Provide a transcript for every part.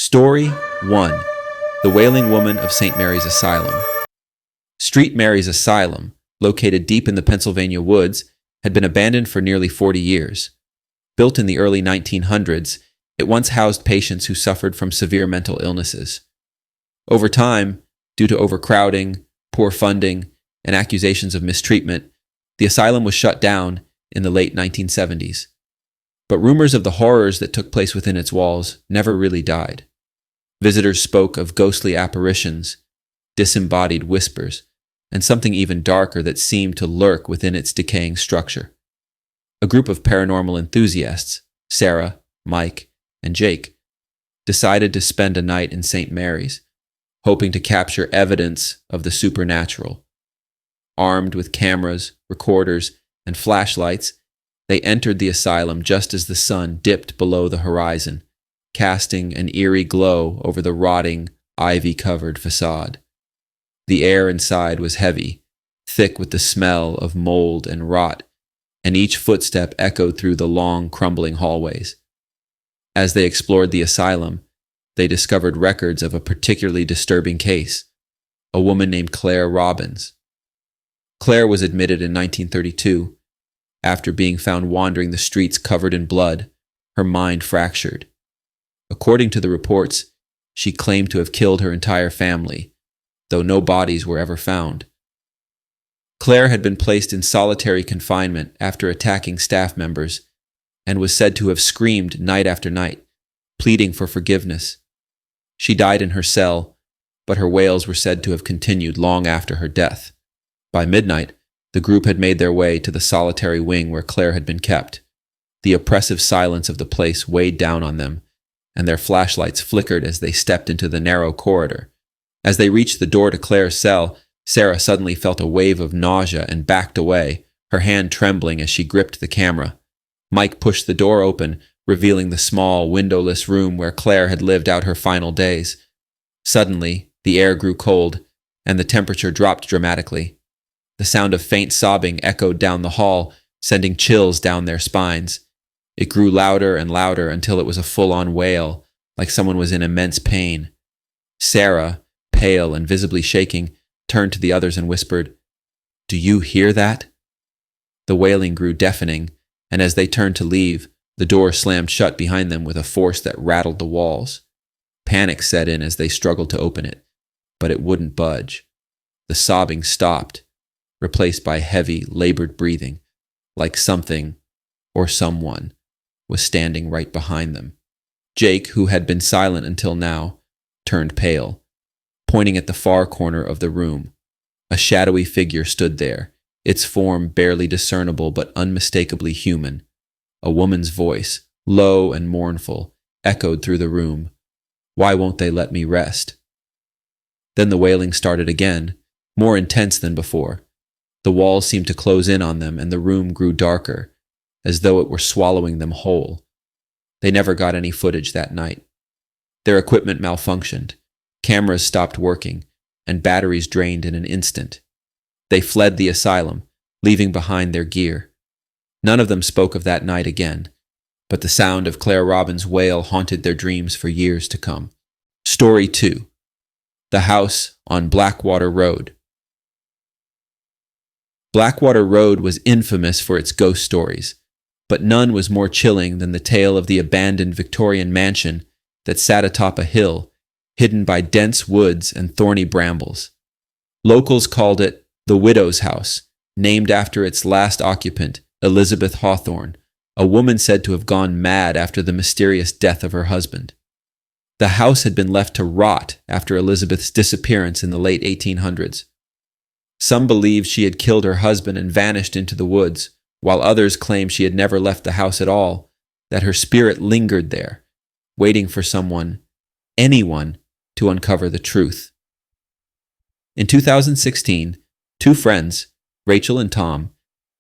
Story 1. The Wailing Woman of St. Mary's Asylum. St. Mary's Asylum, located deep in the Pennsylvania woods, had been abandoned for nearly 40 years. Built in the early 1900s, it once housed patients who suffered from severe mental illnesses. Over time, due to overcrowding, poor funding, and accusations of mistreatment, the asylum was shut down in the late 1970s. But rumors of the horrors that took place within its walls never really died. Visitors spoke of ghostly apparitions, disembodied whispers, and something even darker that seemed to lurk within its decaying structure. A group of paranormal enthusiasts, Sarah, Mike, and Jake, decided to spend a night in St. Mary's, hoping to capture evidence of the supernatural. Armed with cameras, recorders, and flashlights, they entered the asylum just as the sun dipped below the horizon, casting an eerie glow over the rotting, ivy-covered facade. The air inside was heavy, thick with the smell of mold and rot, and each footstep echoed through the long, crumbling hallways. As they explored the asylum, they discovered records of a particularly disturbing case, a woman named Claire Robbins. Claire was admitted in 1932. After being found wandering the streets covered in blood, her mind fractured. According to the reports, she claimed to have killed her entire family, though no bodies were ever found. Claire had been placed in solitary confinement after attacking staff members and was said to have screamed night after night, pleading for forgiveness. She died in her cell, but her wails were said to have continued long after her death. By midnight, the group had made their way to the solitary wing where Claire had been kept. The oppressive silence of the place weighed down on them, and their flashlights flickered as they stepped into the narrow corridor. As they reached the door to Claire's cell, Sarah suddenly felt a wave of nausea and backed away, her hand trembling as she gripped the camera. Mike pushed the door open, revealing the small, windowless room where Claire had lived out her final days. Suddenly, the air grew cold, and the temperature dropped dramatically. The sound of faint sobbing echoed down the hall, sending chills down their spines. It grew louder and louder until it was a full-on wail, like someone was in immense pain. Sarah, pale and visibly shaking, turned to the others and whispered, "Do you hear that?" The wailing grew deafening, and as they turned to leave, the door slammed shut behind them with a force that rattled the walls. Panic set in as they struggled to open it, but it wouldn't budge. The sobbing stopped, replaced by heavy, labored breathing, like something, or someone, was standing right behind them. Jake, who had been silent until now, turned pale, pointing at the far corner of the room. A shadowy figure stood there, its form barely discernible but unmistakably human. A woman's voice, low and mournful, echoed through the room. "Why won't they let me rest?" Then the wailing started again, more intense than before. The walls seemed to close in on them, and the room grew darker, as though it were swallowing them whole. They never got any footage that night. Their equipment malfunctioned, cameras stopped working, and batteries drained in an instant. They fled the asylum, leaving behind their gear. None of them spoke of that night again, but the sound of Claire Robbins' wail haunted their dreams for years to come. Story 2. The House on Blackwater Road. Blackwater Road was infamous for its ghost stories, but none was more chilling than the tale of the abandoned Victorian mansion that sat atop a hill, hidden by dense woods and thorny brambles. Locals called it the Widow's House, named after its last occupant, Elizabeth Hawthorne, a woman said to have gone mad after the mysterious death of her husband. The house had been left to rot after Elizabeth's disappearance in the late 1800s. Some believed she had killed her husband and vanished into the woods, while others claimed she had never left the house at all, that her spirit lingered there, waiting for someone, anyone, to uncover the truth. In 2016, two friends, Rachel and Tom,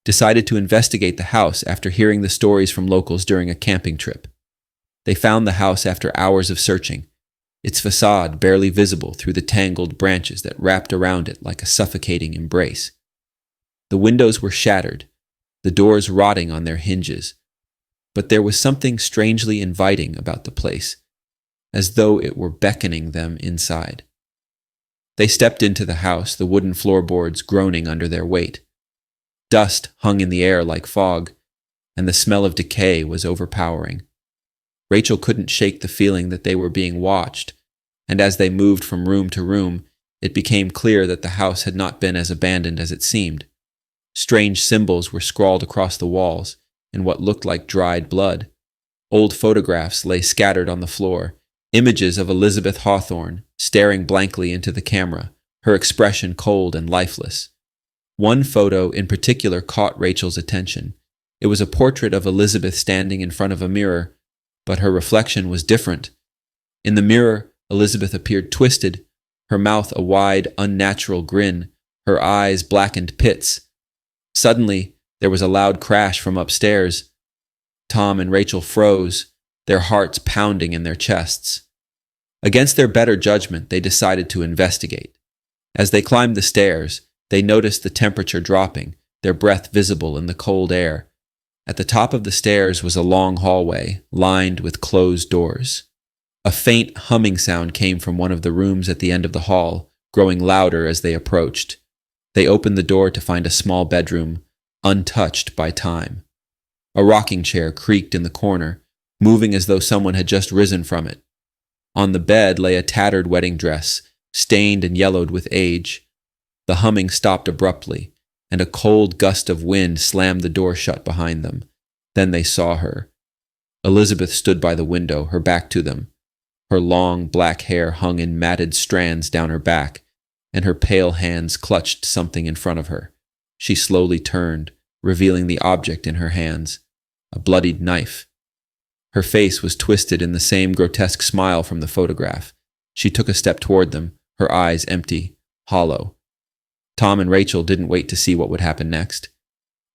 decided to investigate the house after hearing the stories from locals during a camping trip. They found the house after hours of searching, its facade barely visible through the tangled branches that wrapped around it like a suffocating embrace. The windows were shattered, the doors rotting on their hinges, but there was something strangely inviting about the place. as though it were beckoning them inside. They stepped into the house, the wooden floorboards groaning under their weight. Dust hung in the air like fog, and the smell of decay was overpowering. Rachel couldn't shake the feeling that they were being watched, and as they moved from room to room, it became clear that the house had not been as abandoned as it seemed. Strange symbols were scrawled across the walls in what looked like dried blood. Old photographs lay scattered on the floor, images of Elizabeth Hawthorne staring blankly into the camera, her expression cold and lifeless. One photo in particular caught Rachel's attention. It was a portrait of Elizabeth standing in front of a mirror, but her reflection was different. In the mirror, Elizabeth appeared twisted, her mouth a wide, unnatural grin, her eyes blackened pits. Suddenly, there was a loud crash from upstairs. Tom and Rachel froze, their hearts pounding in their chests. Against their better judgment, they decided to investigate. As they climbed the stairs, they noticed the temperature dropping, their breath visible in the cold air. At the top of the stairs was a long hallway, lined with closed doors. A faint humming sound came from one of the rooms at the end of the hall, growing louder as they approached. They opened the door to find a small bedroom, untouched by time. A rocking chair creaked in the corner, moving as though someone had just risen from it. On the bed lay a tattered wedding dress, stained and yellowed with age. The humming stopped abruptly, and a cold gust of wind slammed the door shut behind them. Then they saw her. Elizabeth stood by the window, her back to them. Her long, black hair hung in matted strands down her back, and her pale hands clutched something in front of her. She slowly turned, revealing the object in her hands, a bloodied knife. Her face was twisted in the same grotesque smile from the photograph. She took a step toward them, her eyes empty, hollow. Tom and Rachel didn't wait to see what would happen next.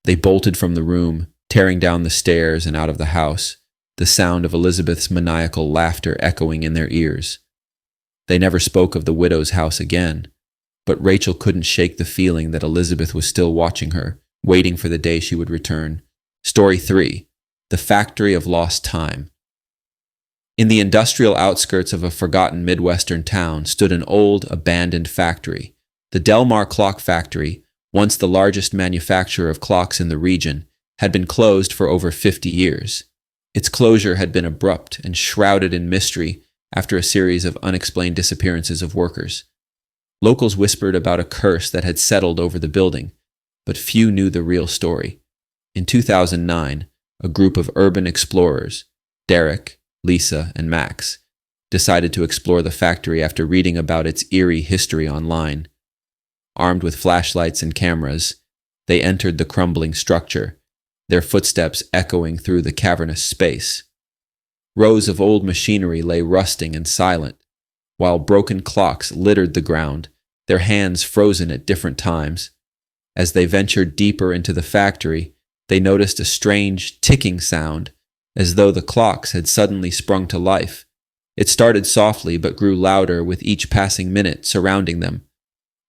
They bolted from the room, tearing down the stairs and out of the house, the sound of Elizabeth's maniacal laughter echoing in their ears. They never spoke of the widow's house again, but Rachel couldn't shake the feeling that Elizabeth was still watching her, waiting for the day she would return. Story 3. The Factory of Lost Time. In the industrial outskirts of a forgotten Midwestern town stood an old, abandoned factory. The Delmar Clock Factory, once the largest manufacturer of clocks in the region, had been closed for over 50 years. Its closure had been abrupt and shrouded in mystery after a series of unexplained disappearances of workers. Locals whispered about a curse that had settled over the building, but few knew the real story. In 2009, a group of urban explorers, Derek, Lisa, and Max, decided to explore the factory after reading about its eerie history online. Armed with flashlights and cameras, they entered the crumbling structure, their footsteps echoing through the cavernous space. Rows of old machinery lay rusting and silent, while broken clocks littered the ground, their hands frozen at different times. As they ventured deeper into the factory, they noticed a strange ticking sound, as though the clocks had suddenly sprung to life. It started softly but grew louder with each passing minute surrounding them.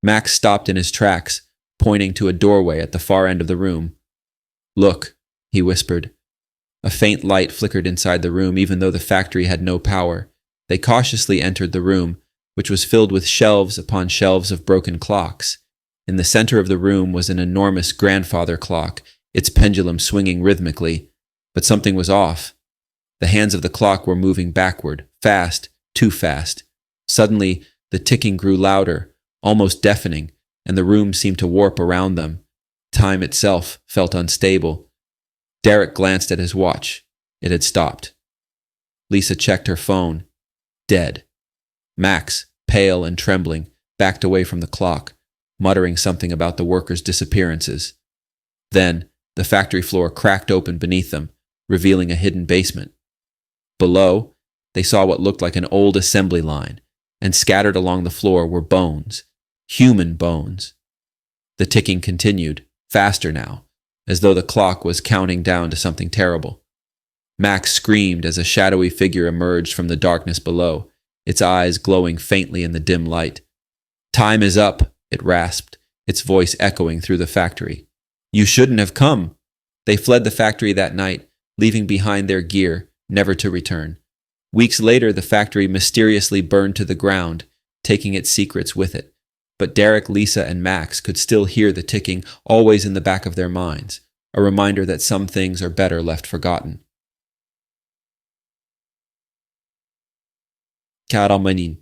Max stopped in his tracks, pointing to a doorway at the far end of the room. "Look," he whispered. A faint light flickered inside the room, even though the factory had no power. They cautiously entered the room, which was filled with shelves upon shelves of broken clocks. In the center of the room was an enormous grandfather clock, its pendulum swinging rhythmically, but something was off. The hands of the clock were moving backward, fast, too fast. Suddenly, the ticking grew louder, almost deafening, and the room seemed to warp around them. Time itself felt unstable. Derek glanced at his watch. It had stopped. Lisa checked her phone. Dead. Max, pale and trembling, backed away from the clock, muttering something about the workers' disappearances. Then, the factory floor cracked open beneath them, revealing a hidden basement. Below, they saw what looked like an old assembly line, and scattered along the floor were bones, human bones. The ticking continued, faster now, as though the clock was counting down to something terrible. Max screamed as a shadowy figure emerged from the darkness below, its eyes glowing faintly in the dim light. "Time is up," it rasped, its voice echoing through the factory. "You shouldn't have come." They fled the factory that night, leaving behind their gear, never to return. Weeks later, the factory mysteriously burned to the ground, taking its secrets with it. But Derek, Lisa, and Max could still hear the ticking always in the back of their minds, a reminder that some things are better left forgotten. Karamanin.